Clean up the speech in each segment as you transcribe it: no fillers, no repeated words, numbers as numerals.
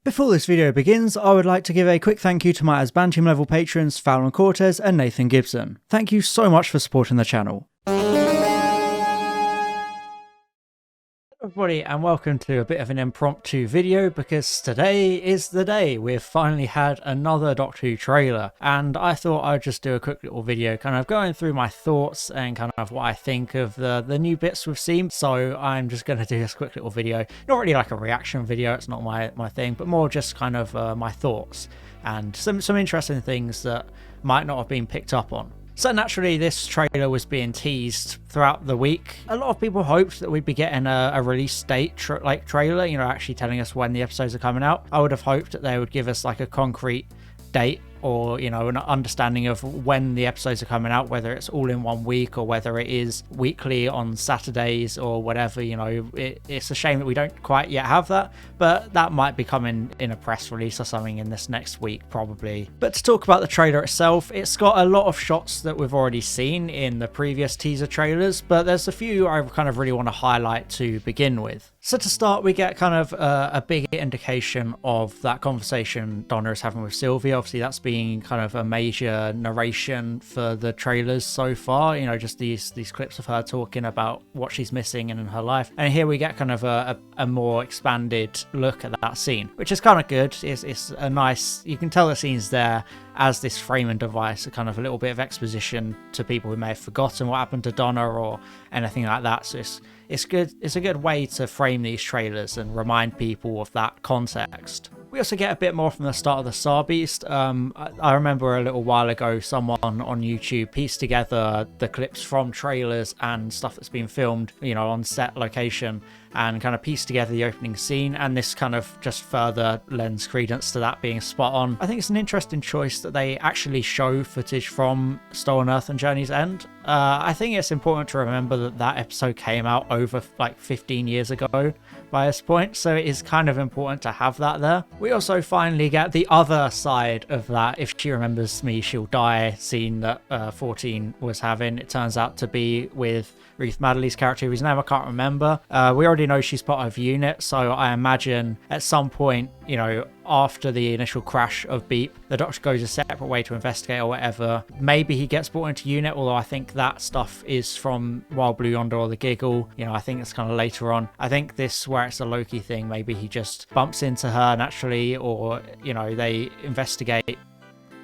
Before this video begins, I would like to give a quick thank you to my Asban Team level patrons Fallon Cortez and Nathan Gibson. Thank you so much for supporting the channel. Everybody, and welcome to a bit of an impromptu video because today is the day we've finally had another Doctor Who trailer, and I thought I'd just do a quick little video kind of going through my thoughts and kind of what I think of the new bits we've seen. So I'm just going to do this quick little video, not really like a reaction video, it's not my thing, but more just kind of my thoughts and some interesting things that might not have been picked up on. So naturally, this trailer was being teased throughout the week. A lot of people hoped that we'd be getting a release date trailer, you know, actually telling us when the episodes are coming out. I would have hoped that they would give us like a concrete date or, you know, an understanding of when the episodes are coming out, whether it's all in 1 week or whether it is weekly on Saturdays or whatever. You know, it's a shame that we don't quite yet have that, but that might be coming in a press release or something in this next week probably. But to talk about the trailer itself, it's got a lot of shots that we've already seen in the previous teaser trailers, but there's a few I kind of really want to highlight to begin with. So to start, we get kind of a big indication of that conversation Donna is having with Sylvia. Obviously that's been kind of a major narration for the trailers so far, you know, just these clips of her talking about what she's missing in her life, and here we get kind of a more expanded look at that scene, which is kind of good. It's a nice, you can tell the scene's there as this framing device, a kind of a little bit of exposition to people who may have forgotten what happened to Donna or anything like that. So it's good. It's a good way to frame these trailers and remind people of that context. We also get a bit more from the start of the Star Beast. I remember a little while ago someone on YouTube pieced together the clips from trailers and stuff that's been filmed, you know, on set location, and kind of pieced together the opening scene, and this kind of just further lends credence to that being spot on. I think it's an interesting choice that they actually show footage from Stolen Earth and Journey's End. I think it's important to remember that that episode came out over like 15 years ago by this point, so it is kind of important to have that there. We also finally get the other side of that "if she remembers me she'll die" scene that 14 was having. It turns out to be with Ruth Madeley's character, whose name I can't remember. We already know she's part of UNIT, so I imagine at some point, you know, after the initial crash of Beep, the Doctor goes a separate way to investigate or whatever. Maybe he gets brought into UNIT, although I think that stuff is from Wild Blue Yonder or The Giggle. You know, I think it's kind of later on. I think this, where it's a Loki thing, maybe he just bumps into her naturally, or, you know, they investigate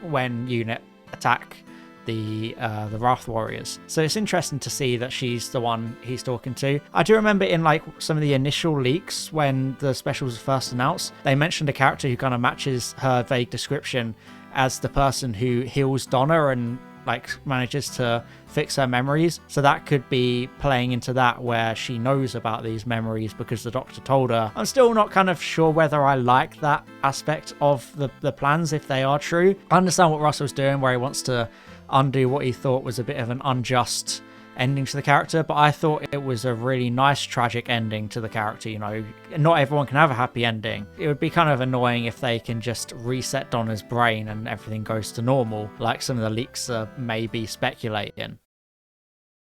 when UNIT attack the Wrath Warriors. So it's interesting to see that she's the one he's talking to. I do remember in like some of the initial leaks when the specials were first announced, they mentioned a character who kind of matches her vague description as the person who heals Donna and like manages to fix her memories. So that could be playing into that, where she knows about these memories because the Doctor told her. I'm still not kind of sure whether I like that aspect of the plans, if they are true. I understand what Russell's doing, where he wants to undo what he thought was a bit of an unjust ending to the character, but I thought it was a really nice tragic ending to the character. You know, not everyone can have a happy ending. It would be kind of annoying if they can just reset Donna's brain and everything goes to normal, like some of the leaks are maybe speculating.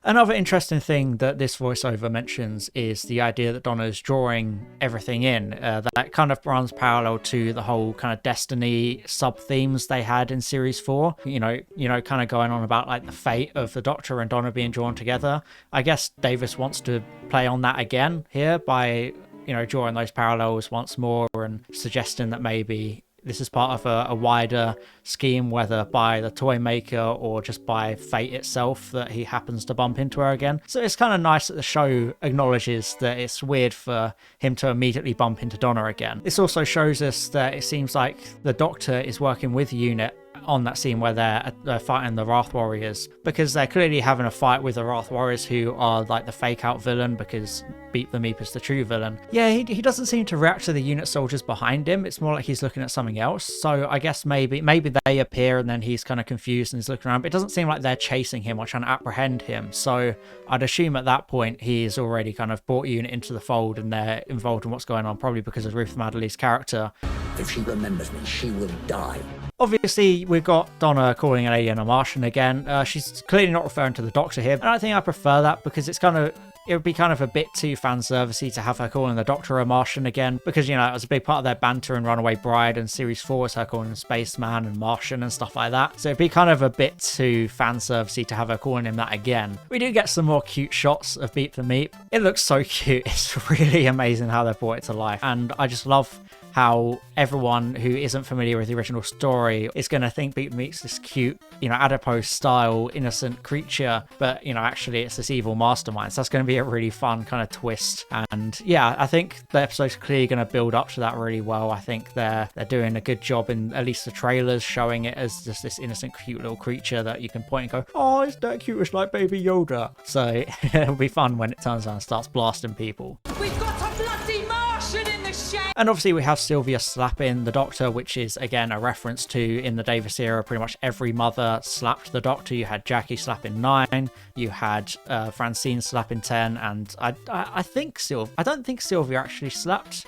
Another interesting thing that this voiceover mentions is the idea that Donna's drawing everything in. That kind of runs parallel to the whole kind of Destiny sub-themes they had in Series 4. You know, kind of going on about like the fate of the Doctor and Donna being drawn together. I guess Davis wants to play on that again here by, you know, drawing those parallels once more and suggesting that maybe this is part of a wider scheme, whether by the toy maker or just by fate itself, that he happens to bump into her again. So it's kind of nice that the show acknowledges that it's weird for him to immediately bump into Donna again. This also shows us that it seems like the Doctor is working with UNIT on that scene where they're fighting the Wrath Warriors, because they're clearly having a fight with the Wrath Warriors, who are like the fake out villain, because Beep the Meep is the true villain. Yeah, he doesn't seem to react to the UNIT soldiers behind him. It's more like he's looking at something else. So I guess maybe they appear and then he's kind of confused and he's looking around, but it doesn't seem like they're chasing him or trying to apprehend him. So I'd assume at that point he's already kind of brought UNIT into the fold and they're involved in what's going on, probably because of Ruth Madeley's character. If she remembers me, she will die. Obviously, we've got Donna calling an alien a Martian again. She's clearly not referring to the Doctor here, and I think I prefer that, because it's kind of, it would be kind of a bit too fan servicey to have her calling the Doctor a Martian again, because, you know, it was a big part of their banter in Runaway Bride, and series 4 was her calling him Spaceman and Martian and stuff like that. So it'd be kind of a bit too fan servicey to have her calling him that again. We do get some more cute shots of Beep the Meep. It looks so cute. It's really amazing how they brought it to life, and I just love how everyone who isn't familiar with the original story is going to think Beep Meep's this cute, you know, adipose style innocent creature, but, you know, actually it's this evil mastermind. So that's going to be a really fun kind of twist. And yeah, I think the episode's clearly going to build up to that really well. I think they're doing a good job in at least the trailers, showing it as just this innocent cute little creature that you can point and go, oh, it's that cute, it's like baby Yoda. So it'll be fun when it turns around and starts blasting people. We've got a bloody Martian in the shed! And obviously we have Sylvia slapping the Doctor, which is again a reference to, in the Davis era, pretty much every mother slapped the Doctor. You had Jackie slapping 9, you had Francine slapping 10, and I don't think Sylvia actually slapped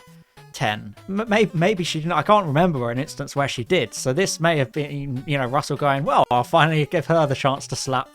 10. Maybe she didn't. I can't remember an instance where she did. So this may have been, you know, Russell going, well, I'll finally give her the chance to slap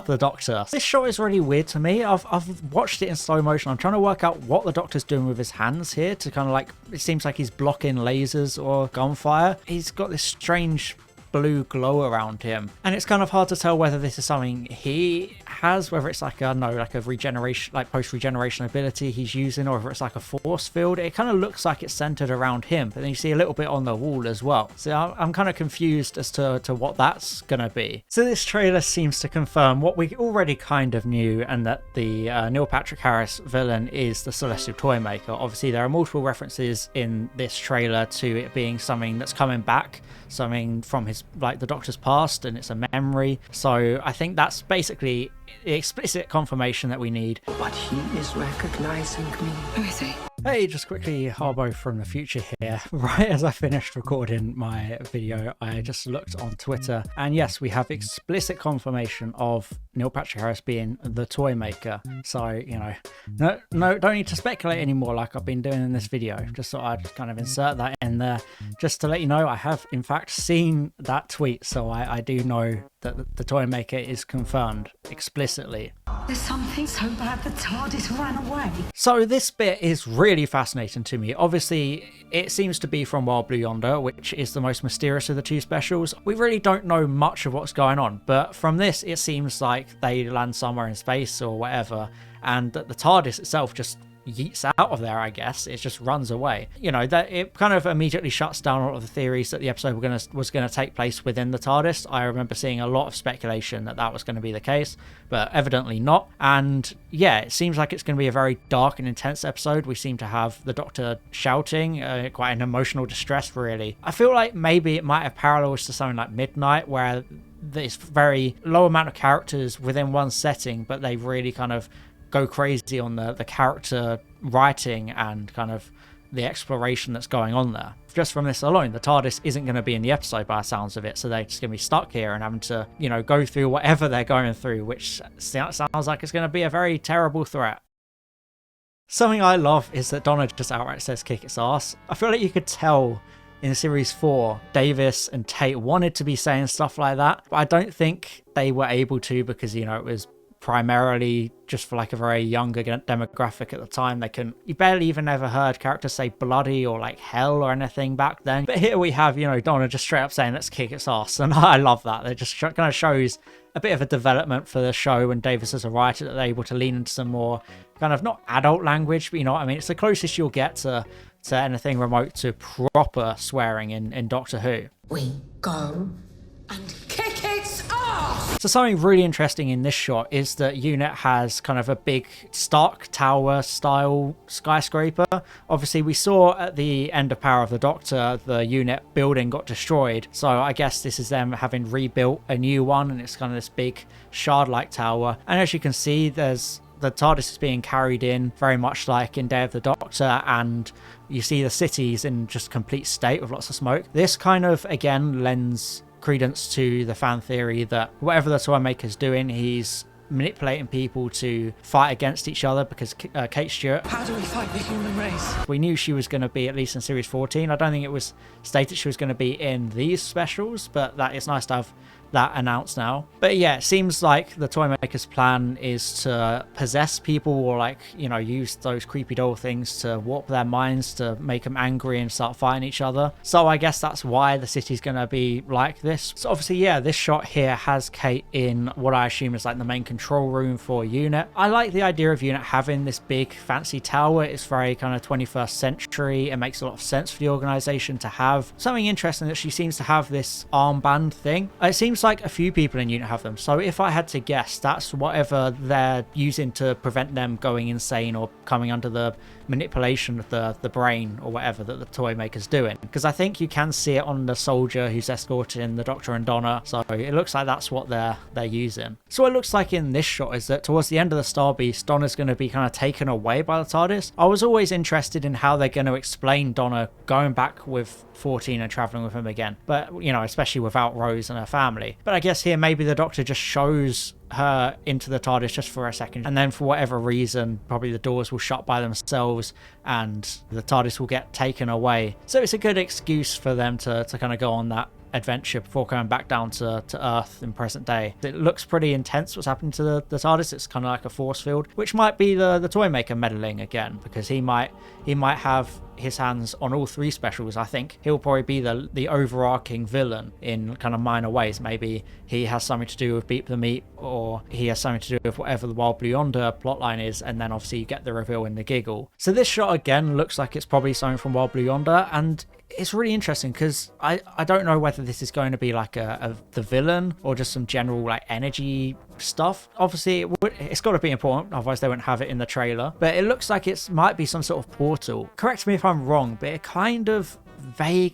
the Doctor. This shot is really weird to me. I've watched it in slow motion. I'm trying to work out what the Doctor's doing with his hands here to kind of like, it seems like he's blocking lasers or gunfire. He's got this strange blue glow around him, and it's kind of hard to tell whether this is something he has, whether it's like, I don't know, like a regeneration, like post-regeneration ability he's using, or whether it's like a force field. It kind of looks like it's centered around him, but then you see a little bit on the wall as well. So I'm kind of confused as to what that's gonna be. So this trailer seems to confirm what we already kind of knew, and that the Neil Patrick Harris villain is the Celestial Toymaker. Obviously there are multiple references in this trailer to it being something that's coming back, something from his, like, the Doctor's past, and it's a memory. So I think that's basically the explicit confirmation that we need. But he is recognizing me. Who is he? Hey, just quickly, Harbo from the future here. Right as I finished recording my video, I just looked on Twitter, and yes, we have explicit confirmation of Neil Patrick Harris being the Toymaker. So, you know, no, don't need to speculate anymore like I've been doing in this video. Just thought I'd kind of insert that in there, just to let you know I have in fact seen that tweet, so I do know that the Toymaker is confirmed explicitly. There's something so bad the TARDIS ran away. So this bit is really fascinating to me. Obviously, it seems to be from Wild Blue Yonder, which is the most mysterious of the two specials. We really don't know much of what's going on, but from this, it seems like they land somewhere in space or whatever, and that the TARDIS itself just yeets out of there, I guess. It just runs away. You know, that it kind of immediately shuts down all of the theories that the episode was going to take place within the TARDIS. I remember seeing a lot of speculation that was going to be the case, but evidently not. And yeah, it seems like it's going to be a very dark and intense episode. We seem to have the Doctor shouting, quite an emotional distress, really. I feel like maybe it might have parallels to something like Midnight, where there's very low amount of characters within one setting, but they really kind of go crazy on the character writing and kind of the exploration that's going on there. Just from this alone, the TARDIS isn't going to be in the episode by the sounds of it, so they're just going to be stuck here and having to, you know, go through whatever they're going through, which sounds like it's going to be a very terrible threat. Something I love is that Donna just outright says kick its ass. I feel like you could tell in series 4, Davis and Tate wanted to be saying stuff like that, but I don't think they were able to, because, you know, it was primarily just for like a very younger demographic at the time. You barely even ever heard characters say bloody or like hell or anything back then. But here we have, you know, Donna just straight up saying let's kick its ass, and I love that. It just kind of shows a bit of a development for the show, and Davis as a writer, that they're able to lean into some more kind of, not adult language, but you know what I mean, it's the closest you'll get to anything remote to proper swearing in Doctor Who. We go and kick its ass! So something really interesting in this shot is that UNIT has kind of a big Stark Tower style skyscraper. Obviously we saw at the end of Power of the Doctor, the UNIT building got destroyed. So I guess this is them having rebuilt a new one, and it's kind of this big shard-like tower. And as you can see, there's the TARDIS is being carried in very much like in Day of the Doctor, and you see the cities in just complete state with lots of smoke. This kind of, again, lends credence to the fan theory that whatever the Toymaker's doing, he's manipulating people to fight against each other, because Kate Stewart, How do we fight the human race? we knew she was going to be at least in series 14. I don't think it was stated she was going to be in these specials, but that it's nice to have that announced now. But yeah, it seems like the toy maker's plan is to possess people, or like, you know, use those creepy doll things to warp their minds to make them angry and start fighting each other. So I guess that's why the city's gonna be like this. So obviously, yeah, this shot here has Kate in what I assume is like the main control room for Unit. I like the idea of Unit having this big fancy tower. It's very kind of 21st century. It makes a lot of sense for the organization to have. Something interesting that she seems to have this armband thing. It seems like a few people in Unit have them. So if I had to guess, that's whatever they're using to prevent them going insane or coming under the manipulation of the brain or whatever that the toy maker's doing. Because I think you can see it on the soldier who's escorting the Doctor and Donna. So it looks like that's what they're using. So what it looks like in this shot is that towards the end of the Star Beast, Donna's going to be kind of taken away by the TARDIS. I was always interested in how they're going to explain Donna going back with 14 and traveling with him again, but you know, especially without Rose and her family. But I guess here maybe the Doctor just shows her into the TARDIS just for a second, and then for whatever reason probably the doors will shut by themselves and the TARDIS will get taken away. So it's a good excuse for them to kind of go on that adventure before coming back down to Earth in present day. It looks pretty intense what's happening to the TARDIS. It's kind of like a force field, which might be the toy maker meddling again, because he might have his hands on all three specials. I think he'll probably be the overarching villain in kind of minor ways. Maybe he has something to do with Beep the Meat, or he has something to do with whatever the Wild Blue Yonder plotline is, and then obviously you get the reveal in the Giggle. So this shot again looks like it's probably something from Wild Blue Yonder, and it's really interesting because I don't know whether this is going to be like the villain or just some general like energy stuff. Obviously it's got to be important, otherwise they wouldn't have it in the trailer. But it looks like it might be some sort of portal. Correct me if I'm wrong, but it kind of very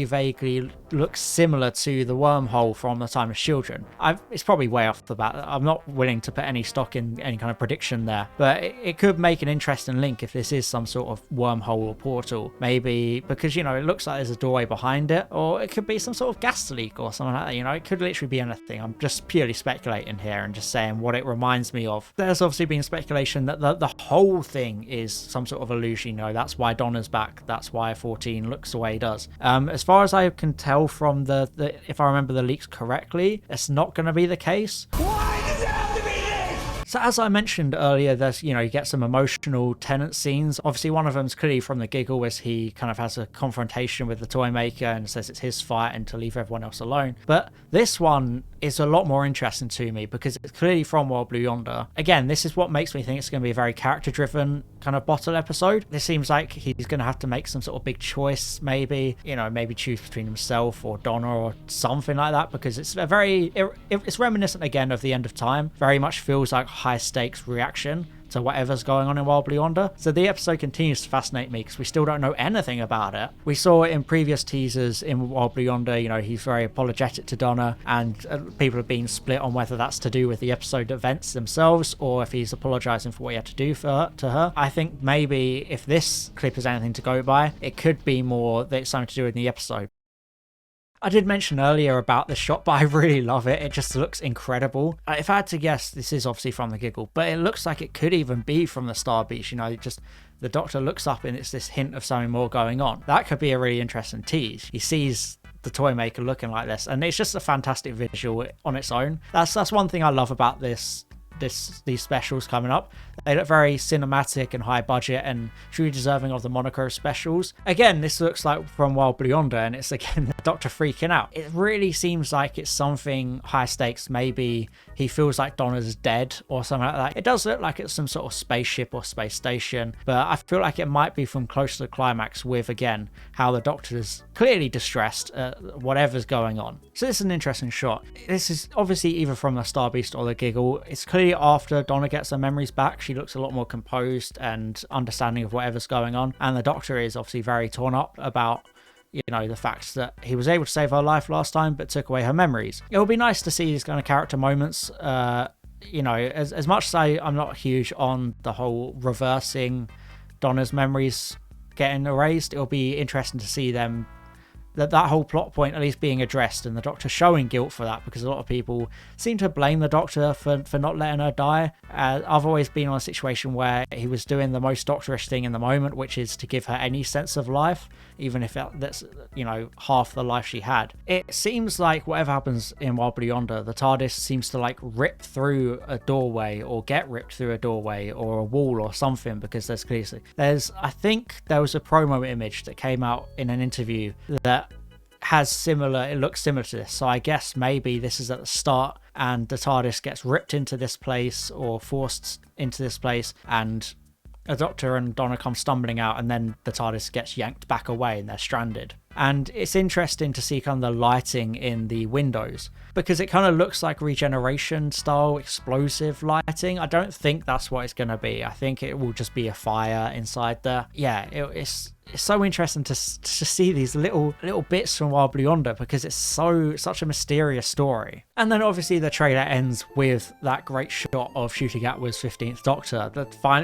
vaguely looks similar to the wormhole from The Time of Children. It's probably way off the bat. I'm not willing to put any stock in any kind of prediction there, but it could make an interesting link if this is some sort of wormhole or portal. Maybe because, you know, it looks like there's a doorway behind it, or it could be some sort of gas leak or something like that. You know, it could literally be anything. I'm just purely speculating here and just saying what it reminds me of. There's obviously been speculation that the whole thing is some sort of illusion. You know, that's why Donna's back. That's why 14 looks the way he does. As far as I can tell from the if I remember the leaks correctly, it's not going to be the case. Why does it have to be this? So as I mentioned earlier, there's, you know, you get some emotional Tennant scenes. Obviously one of them's clearly from the Giggle, as he kind of has a confrontation with the toy maker and says it's his fight and to leave everyone else alone. But this one is a lot more interesting to me because it's clearly from Wild Blue Yonder. Again, this is what makes me think it's going to be a very character-driven kind of bottle episode. This seems like he's going to have to make some sort of big choice, maybe, you know, maybe choose between himself or Donna or something like that, because it's a very, it's reminiscent again of The End of Time. Very much feels like high stakes reaction to whatever's going on in Wild Blue Yonder. So the episode continues to fascinate me because we still don't know anything about it. We saw it in previous teasers in Wild Blue Yonder, you know, he's very apologetic to Donna, and people have been split on whether that's to do with the episode events themselves or if he's apologizing for what he had to do to her. I think maybe if this clip is anything to go by, it could be more that it's something to do with the episode. I did mention earlier about the shot, but I really love it. It just looks incredible. If I had to guess, this is obviously from the Giggle, but it looks like it could even be from the Star Beach. You know, just the Doctor looks up and it's this hint of something more going on. That could be a really interesting tease. He sees the toy maker looking like this, and it's just a fantastic visual on its own. That's one thing I love about these specials coming up. They look very cinematic and high budget and truly deserving of the moniker of specials. Again, this looks like from Wild Blue Yonder, and it's again the Doctor freaking out. It really seems like it's something high stakes. Maybe he feels like Donna's dead or something like that. It does look like it's some sort of spaceship or space station, but I feel like it might be from close to the climax with, again, how the Doctor's clearly distressed at whatever's going on. So this is an interesting shot. This is obviously either from the Star Beast or the Giggle. It's clearly after Donna gets her memories back. She looks a lot more composed and understanding of whatever's going on, and the Doctor is obviously very torn up about, you know, the fact that he was able to save her life last time but took away her memories. It would be nice to see these kind of character moments. You know, as much as I'm not huge on the whole reversing Donna's memories getting erased, it'll be interesting to see them that whole plot point at least being addressed and the Doctor showing guilt for that, because a lot of people seem to blame the Doctor for not letting her die. I've always been in a situation where he was doing the most Doctorish thing in the moment, which is to give her any sense of life, even if that's, you know, half the life she had. It seems like whatever happens in Wild Yonder, the TARDIS seems to like rip through a doorway or get ripped through a doorway or a wall or something, because I think there was a promo image that came out in an interview that it looks similar to this. So I guess maybe this is at the start and the TARDIS gets ripped into this place or forced into this place, and a Doctor and Donna come stumbling out, and then the TARDIS gets yanked back away and they're stranded. And it's interesting to see kind of the lighting in the windows, because it kind of looks like regeneration style explosive lighting. I don't think that's what it's going to be. I think it will just be a fire inside there. Yeah, it's so interesting to see these little bits from Wild Blue Yonder, because it's such a mysterious story. And then obviously the trailer ends with that great shot of Ncuti Gatwa's 15th Doctor.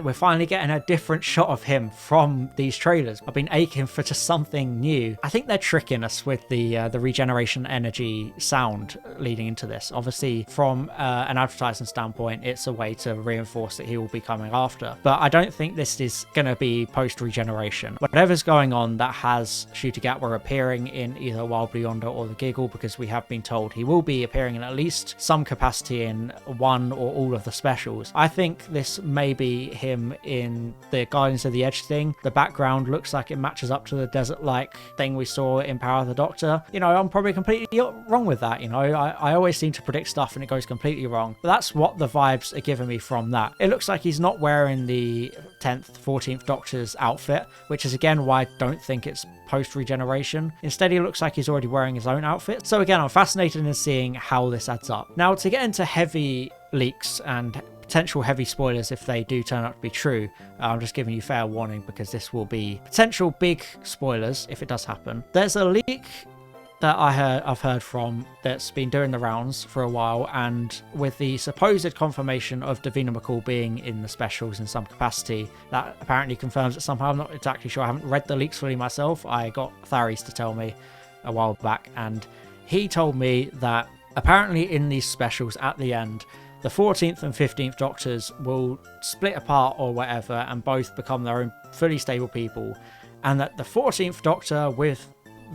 We're finally getting a different shot of him from these trailers. I've been aching for just something new. I think they're tricking us with the regeneration energy sound leading into this. Obviously, from an advertising standpoint, it's a way to reinforce that he will be coming after. But I don't think this is going to be post-regeneration. Whatever's going on that has Ncuti Gatwa appearing in either Wild Blue Yonder or The Giggle, because we have been told he will be appearing in at least some capacity in one or all of the specials. I think this may be him in the Guardians of the Edge thing. The background looks like it matches up to the desert-like thing we saw in Power of the Doctor. You know, I'm probably completely wrong with that. You know, I always seem to predict stuff and it goes completely wrong. But that's what the vibes are giving me from that. It looks like he's not wearing the 10th, 14th Doctor's outfit, which is again why I don't think it's post-regeneration. Instead, he looks like he's already wearing his own outfit. So again, I'm fascinated in seeing how this adds up. Now, to get into heavy leaks and potential heavy spoilers if they do turn out to be true, I'm just giving you fair warning, because this will be potential big spoilers if it does happen. There's a leak that I've heard from that's been doing the rounds for a while, and with the supposed confirmation of Davina McCall being in the specials in some capacity, that apparently confirms it somehow. I'm not exactly sure. I haven't read the leaks fully myself. I got Tharis to tell me a while back, and he told me that apparently in these specials at the end, the 14th and 15th Doctors will split apart or whatever and both become their own fully stable people, and that the 14th Doctor with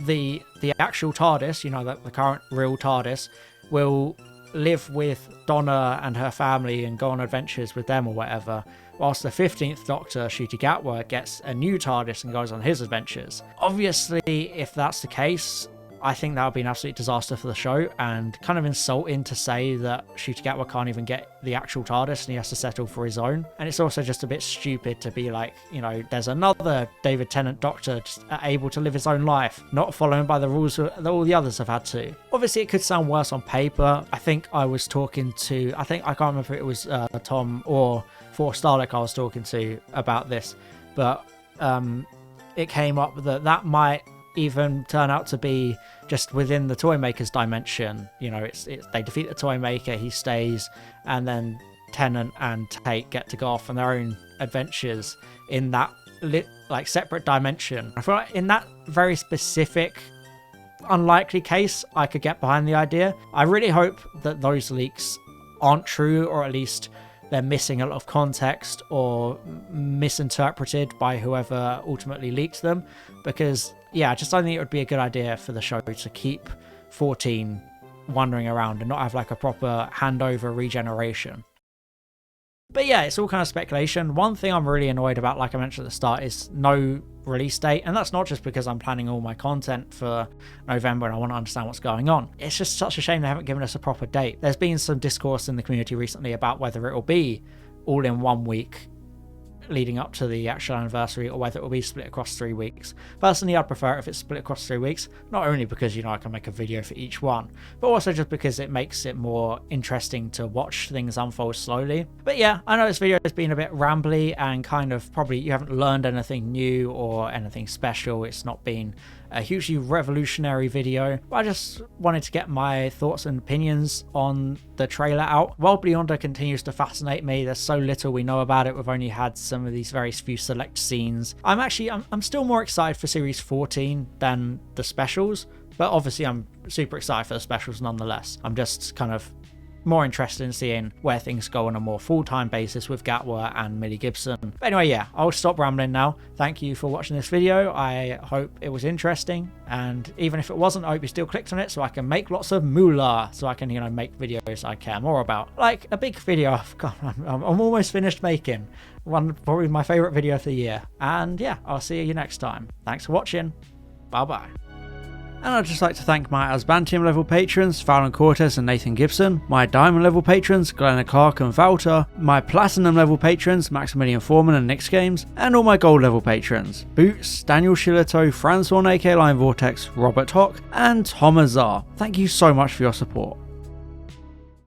the actual TARDIS, you know, the current real TARDIS, will live with Donna and her family and go on adventures with them or whatever, whilst the 15th Doctor, Ncuti Gatwa, gets a new TARDIS and goes on his adventures. Obviously, if that's the case, I think that would be an absolute disaster for the show, and kind of insulting to say that Ncuti Gatwa can't even get the actual TARDIS and he has to settle for his own. And it's also just a bit stupid to be like, you know, there's another David Tennant Doctor just able to live his own life, not following by the rules that all the others have had to. Obviously, it could sound worse on paper. I think I was talking to, I can't remember if it was Tom or For Starlick I was talking to about this, but it came up that might even turn out to be just within the Toymaker's dimension. You know, it's they defeat the Toymaker, he stays, and then Tennant and Tate get to go off on their own adventures in that separate dimension. I feel like in that very specific unlikely case, I could get behind the idea. I really hope that those leaks aren't true, or at least they're missing a lot of context or misinterpreted by whoever ultimately leaked them, because yeah, I just don't think it would be a good idea for the show to keep 14 wandering around and not have like a proper handover regeneration. But yeah, it's all kind of speculation. One thing I'm really annoyed about, like I mentioned at the start, is no release date. And that's not just because I'm planning all my content for November and I want to understand what's going on. It's just such a shame they haven't given us a proper date. There's been some discourse in the community recently about whether it will be all in 1 week leading up to the actual anniversary, or whether it will be split across 3 weeks. Personally, I'd prefer it if it's split across 3 weeks, not only because, you know, I can make a video for each one, but also just because it makes it more interesting to watch things unfold slowly. But yeah, I know this video has been a bit rambly and kind of probably you haven't learned anything new or anything special. It's not been a hugely revolutionary video, but I just wanted to get my thoughts and opinions on the trailer out. Wild Yonder continues to fascinate me. There's so little we know about it. We've only had some some of these very few select scenes. I'm still more excited for series 14 than the specials, but obviously I'm super excited for the specials nonetheless. I'm just kind of more interested in seeing where things go on a more full-time basis with Gatwa and Millie Gibson. But anyway, yeah, I'll stop rambling now. Thank you for watching this video. I hope it was interesting, and even if it wasn't, I hope you still clicked on it so I can make lots of moolah, so I can, you know, make videos I care more about. Like a big video I'm almost finished making. Probably my favourite video of the year. And yeah, I'll see you next time. Thanks for watching. Bye-bye. And I'd just like to thank my Asbantium level patrons, Fallon Cortez and Nathan Gibson, my Diamond level patrons, Glenna Clark and Valter, my Platinum level patrons, Maximilian Foreman and Nix Games, and all my Gold level patrons, Boots, Daniel Shillito, Francois AK Line Vortex, Robert Hock, and Tom Azar. Thank you so much for your support.